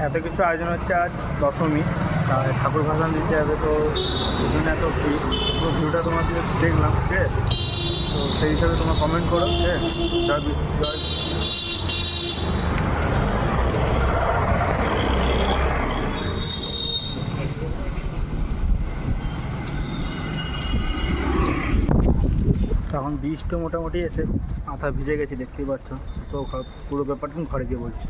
এত কিছু আয়োজন হচ্ছে, আজ দশমী, তাই ঠাকুর ভাসান দিতে হবে, তো এই জন্য এত পুরো ভিডিওটা তোমাকে দেখলাম, ঠিক আছে? তো সেই হিসাবে তোমার কমেন্ট করো, ঠিক আছে? জয় বিষ্ণু, জয়। তখন বৃষ্টি মোটামুটি এসে মাথা ভিজে গেছে, দেখতেই পাচ্ছ। তো পুরো ব্যাপারটা ঘরে গিয়ে বলছি।